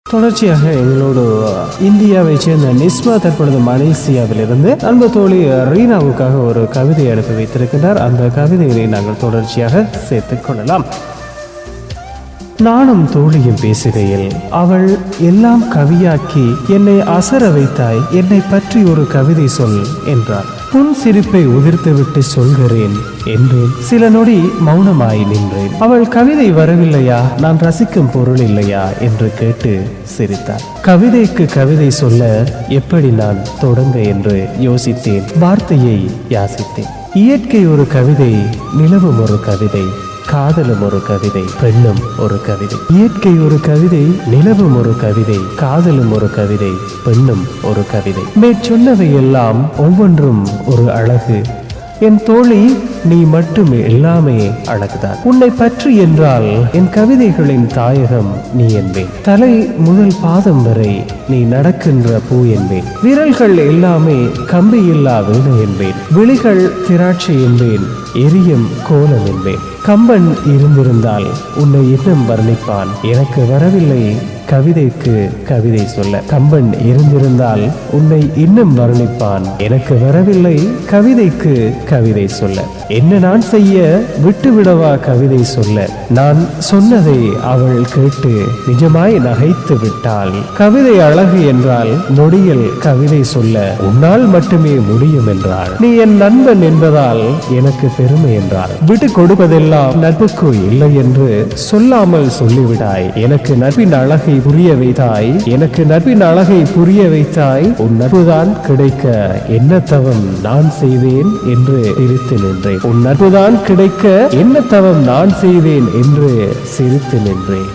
தொடர்ச்சியாக எங்களோடு இந்தியாவை சேர்ந்த நிஸ்மா தற்பொழுது மலேசியாவிலிருந்து அன்பு தோழி ரீனாவுக்காக ஒரு கவிதை அனுப்பி வைத்திருக்கின்றார். அந்த கவிதையை நாங்கள் தொடர்ச்சியாக சேர்த்துக் கொள்ளலாம். நானும் தோழியும் பேசுகையில் அவள் எல்லாம் கவியாக்கி என்னை அசர வைத்தாய், என்னை பற்றி ஒரு கவிதை சொல் என்றாள். புன் சிரிப்பை உதிர்த்துவிட்டு சொல்கிறேன் என்றேன். சில நொடி மௌனமாய் நின்றேன். அவள் கவிதை வரவில்லையா, நான் ரசிக்கும் பொருள் இல்லையா என்று கேட்டு சிரித்தாள். கவிதைக்கு கவிதை சொல்ல எப்படி நான் தொடங்க என்று யோசித்தேன். வார்த்தையை யாசித்தேன். இயற்கை ஒரு கவிதை, நிலவும் ஒரு கவிதை, காதலும் ஒரு கவிதை, பெண்ணும் ஒரு கவிதை. இயற்கை ஒரு கவிதை, நிலவும் ஒரு கவிதை, காதலும் ஒரு கவிதை, பெண்ணும் ஒரு கவிதை. மேற்சொன்னவை எல்லாம் ஒவ்வொன்றும் ஒரு அழகு. என் தோழி, நீ மட்டும் எல்லாமே அழகுதான். உன்னை பற்றி என்றால் என் கவிதைகளின் தாயகம் நீ என்பேன். தலை முதல் பாதம் வரை நீ நடக்கின்ற பூ என்பேன். விரல்கள் எல்லாமே கம்பியில்லா வீணை என்பேன். விழிகள் திராட்சை என்பேன், எரியும் கோலம் என்பேன். கம்பன் இருந்திருந்தால் உன்னை இன்னும் வர்ணிப்பான். எனக்கு வரவில்லை கவிதைக்கு கவிதை சொல்ல. கம்பன் இருந்திருந்தால் உன்னை இன்னும் வர்ணிப்பான். எனக்கு வரவில்லை கவிதைக்கு கவிதை சொல்ல. என்ன நான் செய்ய, விட்டுவிடவா கவிதை சொல்ல? நான் சொன்னதை அவள் கேட்டு நிஜமாய் நகைத்து விட்டாள். கவிதை அழகு என்றால் நொடியில் கவிதை சொல்ல உன்னால் மட்டுமே முடியும் என்றாள். நீ என் நண்பன் என்பதால் எனக்கு பெருமை என்றாள். விட்டு கொடுப்பதெல்லாம் நட்புக்கு இல்லை என்று சொல்லாமல் சொல்லிவிடாய். எனக்கு நட்பின் அழகை புரிய வைத்தாய், எனக்கு நட்பின் அழகை புரிய வைத்தாய். உன் நட்புதான் கிடைக்க என்ன தவம் நான் செய்வேன் என்று சிரித்து நின்றேன். உன் நட்புதான் கிடைக்க என்ன தவம் நான் செய்வேன் என்று சிரித்து நின்றேன்.